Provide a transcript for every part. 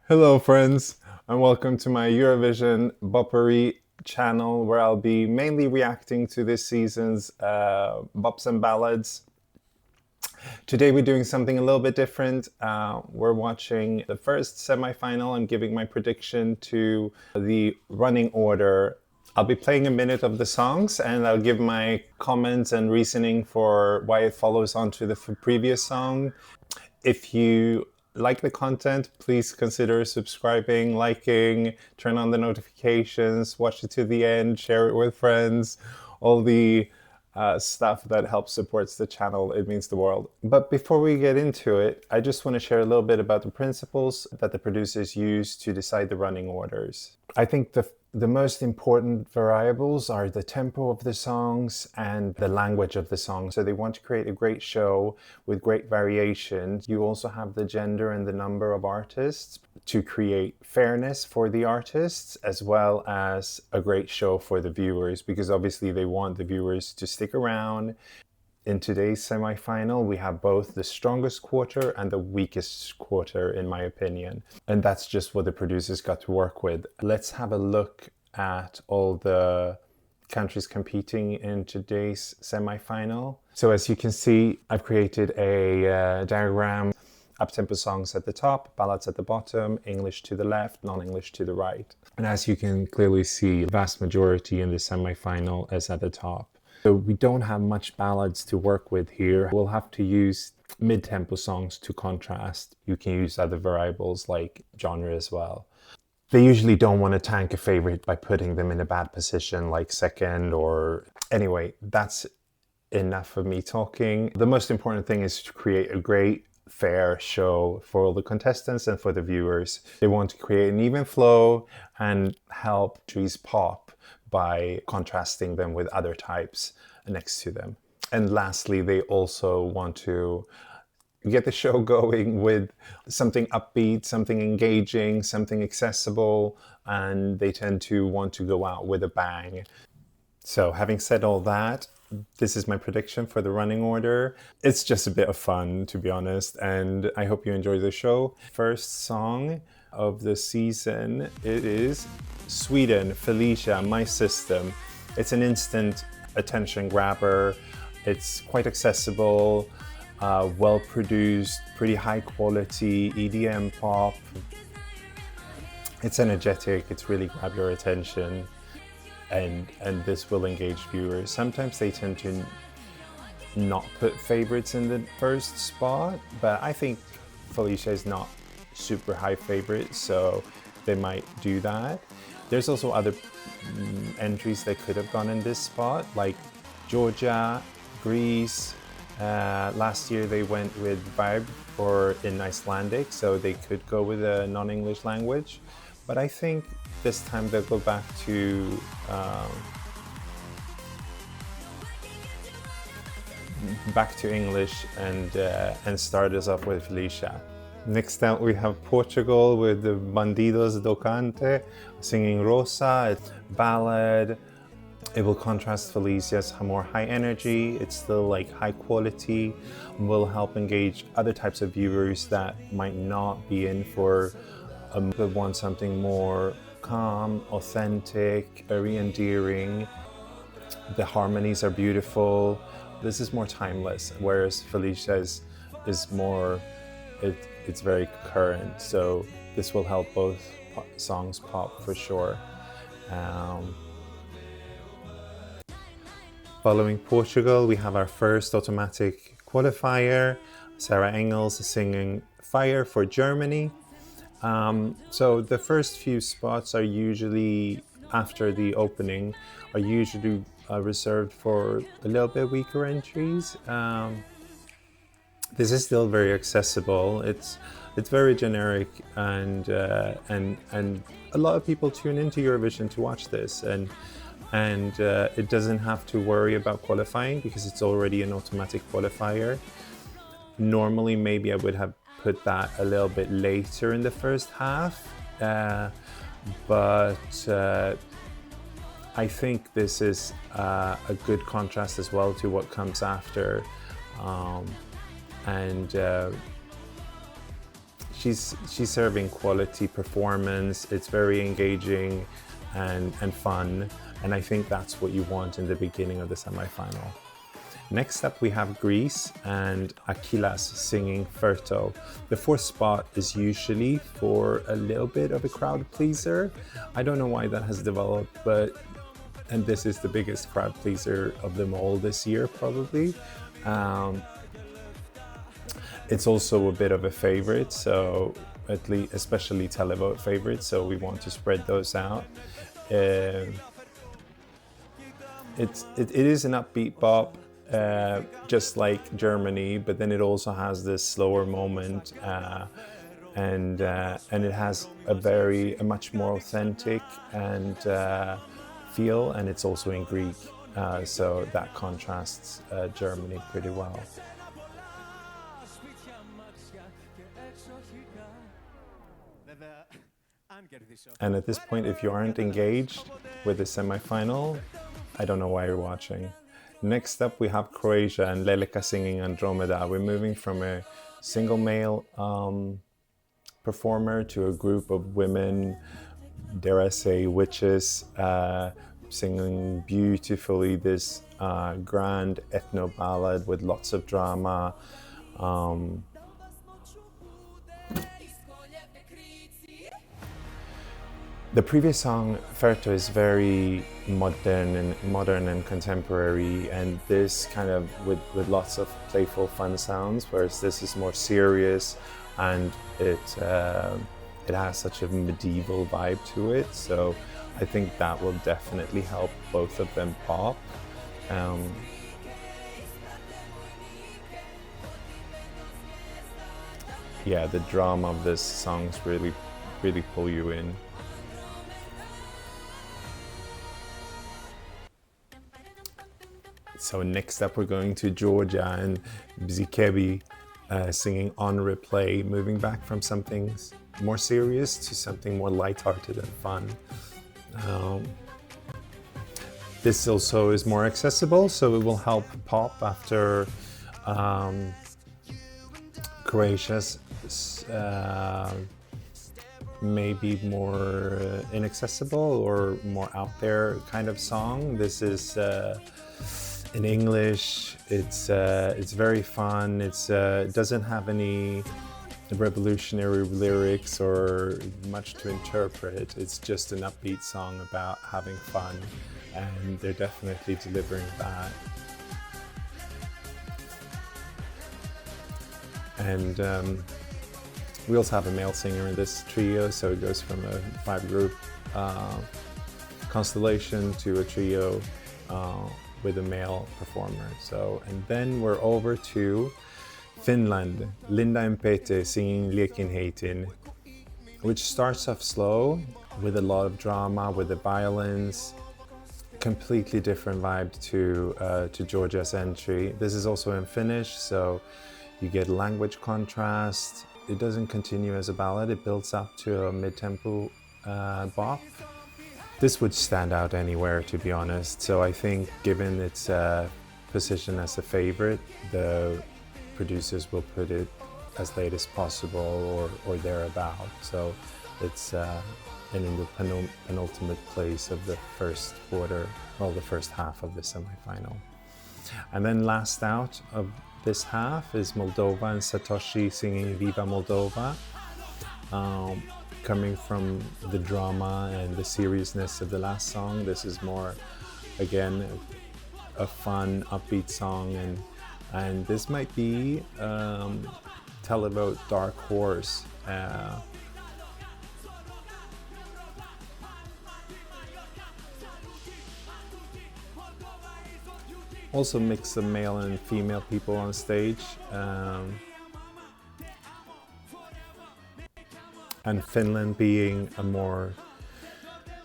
Hello, friends, and welcome to my Eurovision Boppery channel, where I'll be mainly reacting to this season's bops and ballads. Today, we're doing something a little bit different. We're watching the first semi-final. I'm giving my prediction to the running order. I'll be playing a minute of the songs, and I'll give my comments and reasoning for why it follows on to the previous song. If you like the content, please consider subscribing, liking, turn on the notifications, watch it to the end, share it with friends, all the stuff that helps supports the channel. It means the world. But before we get into it, I just want to share a little bit about the principles that the producers use to decide the running orders. I think the most important variables are the tempo of the songs and the language of the song. So they want to create a great show with great variation. You also have the gender and the number of artists to create fairness for the artists, as well as a great show for the viewers, because obviously they want the viewers to stick around. In today's semi-final, we have both the strongest quarter and the weakest quarter, in my opinion. And that's just what the producers got to work with. Let's have a look at all the countries competing in today's semi-final. So as you can see, I've created a diagram. Up-tempo songs at the top, ballads at the bottom, English to the left, non-English to the right. And as you can clearly see, the vast majority in the semi-final is at the top. So we don't have much ballads to work with here. We'll have to use mid-tempo songs to contrast. You can use other variables like genre as well. They usually don't want to tank a favorite by putting them in a bad position like second or... Anyway, that's enough of me talking. The most important thing is to create a great, fair show for all the contestants and for the viewers. They want to create an even flow and help trees pop by contrasting them with other types next to them. And lastly, they also want to get the show going with something upbeat, something engaging, something accessible, and they tend to want to go out with a bang. So having said all that, this is my prediction for the running order. It's just a bit of fun, to be honest, and I hope you enjoy the show. First song of the season, it is Sweden, Felicia, My System. It's an instant attention grabber. It's quite accessible, well produced, pretty high quality EDM pop. It's energetic, it's really grab your attention, and this will engage viewers. Sometimes they tend to not put favorites in the first spot, but I think Felicia is not super high favorite, so they might do that. There's also other entries that could have gone in this spot, like Georgia, Greece. Last year they went with Vibe or in Icelandic, so they could go with a non-English language. But I think this time they'll go back to English and start us off with Felicia. Next out we have Portugal with the Bandidos do Cante singing Rosa. It's ballad. It will contrast Felicia's more high energy. It's still like high quality. Will help engage other types of viewers that might not be in for but want something more calm, authentic, very endearing. The harmonies are beautiful. This is more timeless, whereas Felicia is more, it's very current. So this will help both songs pop for sure. Following Portugal, we have our first automatic qualifier. Sarah Engels is singing Fire for Germany. So the first few spots are usually, after the opening, are usually reserved for a little bit weaker entries. This is still very accessible. It's very generic, and a lot of people tune into Eurovision to watch this, and it doesn't have to worry about qualifying because it's already an automatic qualifier. Normally, maybe I would have put that a little bit later in the first half, but I think this is a good contrast as well to what comes after. she's serving quality performance. It's very engaging and fun, and I think that's what you want in the beginning of the semi-final. Next up we have Greece and Akilas singing Ferto. The fourth spot is usually for a little bit of a crowd pleaser. I don't know why that has developed, and this is the biggest crowd pleaser of them all this year probably. It's also a bit of a favorite, so at least especially televote favorites, so we want to spread those out. It is an upbeat bop, just like Germany, but then it also has this slower moment, and it has a much more authentic and feel, and it's also in Greek, so that contrasts Germany pretty well. And at this point, if you aren't engaged with the semi-final, I don't know why you're watching. Next up, we have Croatia and Leleka singing Andromeda. We're moving from a single male performer to a group of women, dare I say, witches, singing beautifully this grand ethno ballad with lots of drama. The previous song, Ferto, is very modern and contemporary, and this kind of with lots of playful, fun sounds, whereas this is more serious, and it has such a medieval vibe to it. So I think that will definitely help both of them pop. Yeah, the drama of this songs really pull you in. So next up we're going to Georgia and Bzikebi singing On Replay, moving back from something more serious to something more lighthearted and fun. This also is more accessible, so it will help pop after Croatia's maybe more inaccessible or more out there kind of song. This is in English. It's very fun. It doesn't have any revolutionary lyrics or much to interpret. It's just an upbeat song about having fun, and they're definitely delivering that. And we also have a male singer in this trio, so it goes from a 5-group constellation to a trio with a male performer. And then we're over to Finland, Linda and Pete singing Liekin Heitin, which starts off slow with a lot of drama, with the violins, completely different vibe to Georgia's entry. This is also in Finnish, so you get language contrast. It doesn't continue as a ballad, it builds up to a mid-tempo bop. This would stand out anywhere, to be honest. So I think given its position as a favorite, the producers will put it as late as possible or thereabout. So it's in the penultimate place of the first quarter, well, the first half of the semi-final. And then last out of this half is Moldova and Satoshi singing Viva Moldova. Coming from the drama and the seriousness of the last song, this is more, again, a fun, upbeat song, and this might be televote dark horse. Also mix of male and female people on stage. And Finland being a more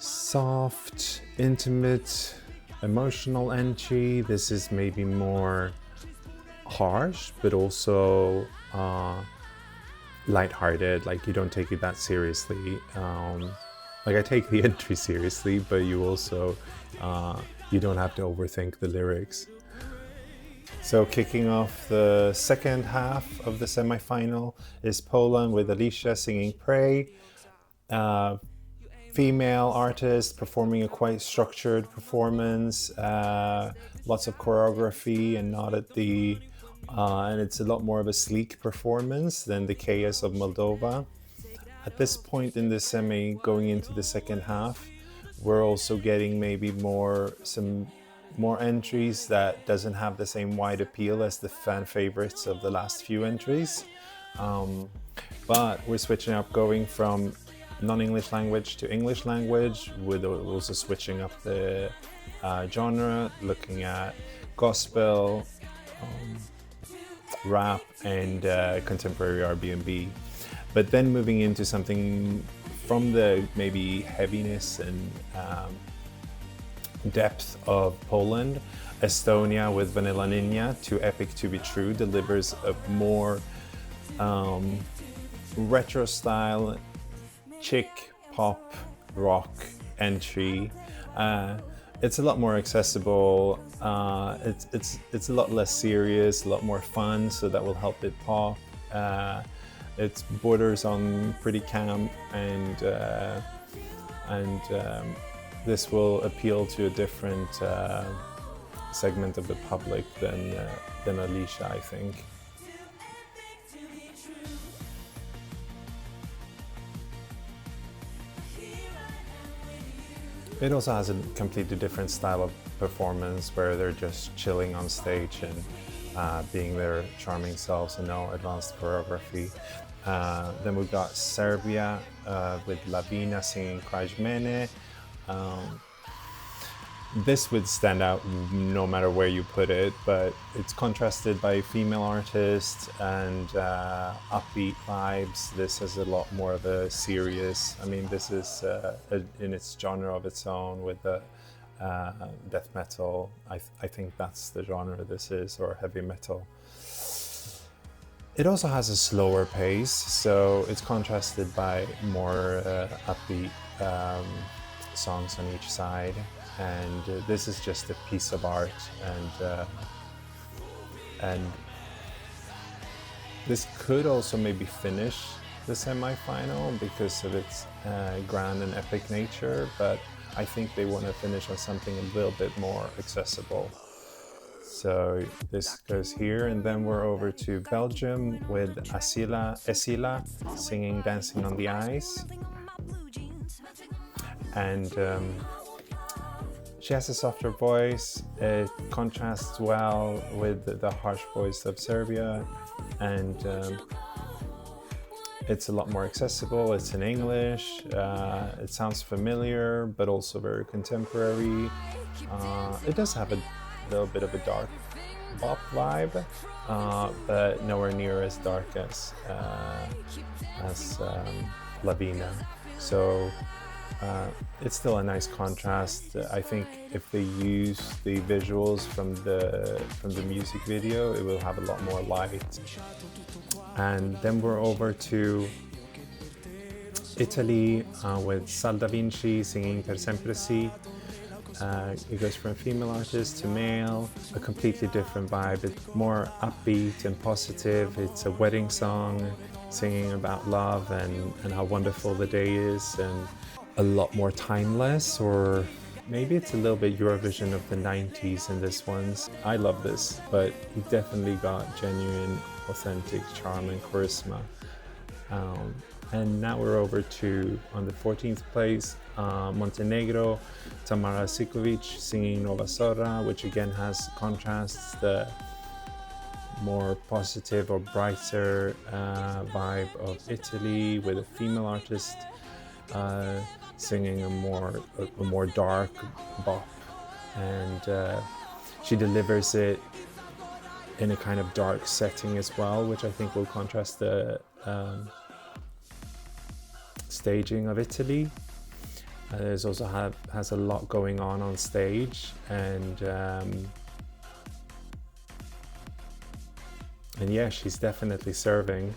soft, intimate, emotional entry. This is maybe more harsh, but also lighthearted. Like, you don't take it that seriously. Like, I take the entry seriously, but you also you don't have to overthink the lyrics. So kicking off the second half of the semi-final is Poland with Alicia singing Pray. Female artist performing a quite structured performance, lots of choreography and not at the and it's a lot more of a sleek performance than the chaos of Moldova. At this point in the semi, going into the second half, we're also getting maybe some more entries that doesn't have the same wide appeal as the fan favorites of the last few entries. But we're switching up, going from non-English language to English language, with also switching up the genre, looking at gospel, rap, and contemporary R&B. But then moving into something from the maybe heaviness and depth of Poland. Estonia with Vanilla Ninja, Too Epic to Be True, delivers a more retro style chick pop rock entry. It's a lot more accessible. It's a lot less serious, a lot more fun, so that will help it pop. It borders on pretty camp, and this will appeal to a different segment of the public than Alicia, I think. It also has a completely different style of performance, where they're just chilling on stage and being their charming selves and no advanced choreography. Then we've got Serbia with Lavina singing Krajmene. This would stand out no matter where you put it, but it's contrasted by female artists and upbeat vibes. This has a lot more of a serious, I mean, this is in its genre of its own with the death metal. I think that's the genre this is, or heavy metal. It also has a slower pace, so it's contrasted by more upbeat songs on each side. And this is just a piece of art, and this could also maybe finish the semi-final because of its grand and epic nature, but I think they want to finish on something a little bit more accessible. So this goes here, and then we're over to Belgium with Esila singing Dancing on the Ice. And she has a softer voice. It contrasts well with the harsh voice of Serbia, and it's a lot more accessible. It's in English. It sounds familiar, but also very contemporary. It does have a little bit of a dark pop vibe, but nowhere near as dark as Lavina. So it's still a nice contrast. I think if they use the visuals from the music video, it will have a lot more light. And then we're over to Italy with Sal Da Vinci singing Per Sempre Si. It goes from female artist to male, a completely different vibe. It's more upbeat and positive. It's a wedding song singing about love and how wonderful the day is, and a lot more timeless, or maybe it's a little bit Eurovision of the 90s in this one. I love this, but he definitely got genuine, authentic charm and charisma. And now we're over to, on the 14th place, Montenegro, Tamara Sikovic singing Nova Sora, which again has contrasts, the more positive or brighter vibe of Italy, with a female artist singing a more dark bop, and she delivers it in a kind of dark setting as well, which I think will contrast the staging of Italy. There's also has a lot going on stage, and yeah, she's definitely serving.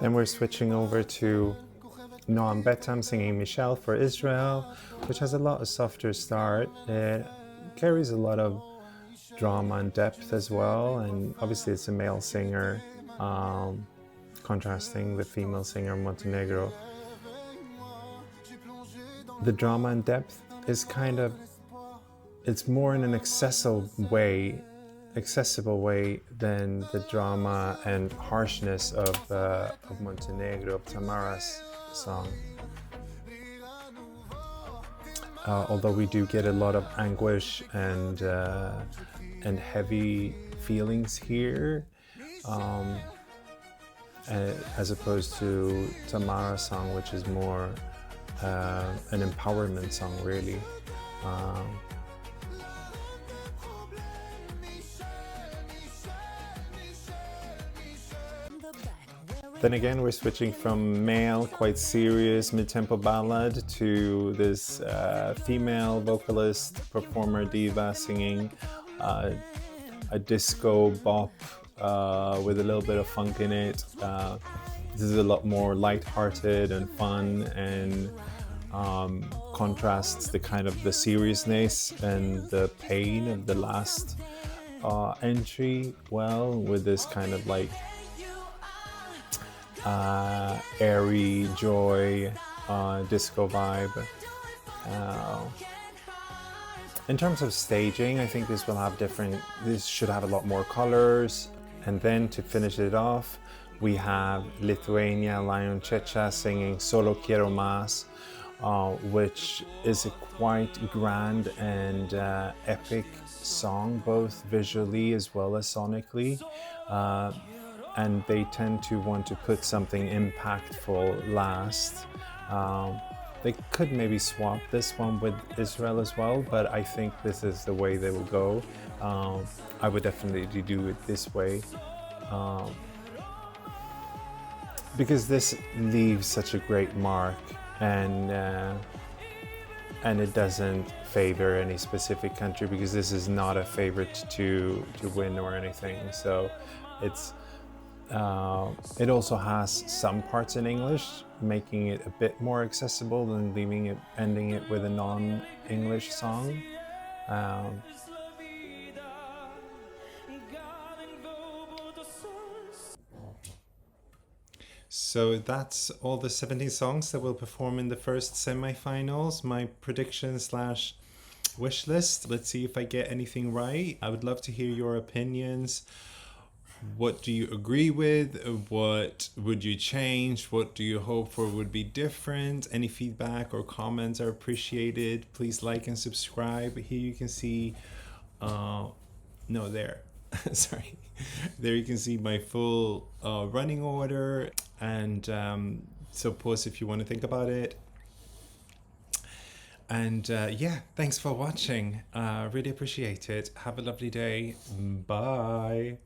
Then we're switching over to Noam Betam singing Michelle for Israel, which has a lot of softer start. It carries a lot of drama and depth as well, and obviously it's a male singer, contrasting the female singer Montenegro. The drama and depth is kind of, it's more in an accessible way than the drama and harshness of Montenegro, of Tamara's song. Although we do get a lot of anguish and heavy feelings here, as opposed to Tamara's song, which is more an empowerment song, really. Then again, we're switching from male, quite serious mid-tempo ballad to this female vocalist, performer, diva singing a disco bop with a little bit of funk in it. This is a lot more light-hearted and fun, and contrasts the kind of the seriousness and the pain of the last entry well with this kind of like airy joy disco vibe. In terms of staging, I think this should have a lot more colors. And then to finish it off, we have Lithuania Lion Checha singing Solo Quiero Más, which is a quite grand and epic song, both visually as well as sonically. And they tend to want to put something impactful last. They could maybe swap this one with Israel as well, but I think this is the way they will go. I would definitely do it this way, because this leaves such a great mark, and it doesn't favor any specific country, because this is not a favorite to win or anything. So it's it also has some parts in English, making it a bit more accessible than ending it with a non-English song. So that's all the 17 songs that will perform in the first semi-finals. My prediction / wish list. Let's see if I get anything right. I would love to hear your opinions. What do you agree with? What would you change? What do you hope for would be different? Any feedback or comments are appreciated. Please like and subscribe. Here you can see, sorry. There you can see my full running order, and so pause if you want to think about it. And yeah, thanks for watching. Really appreciate it. Have a lovely day. Bye.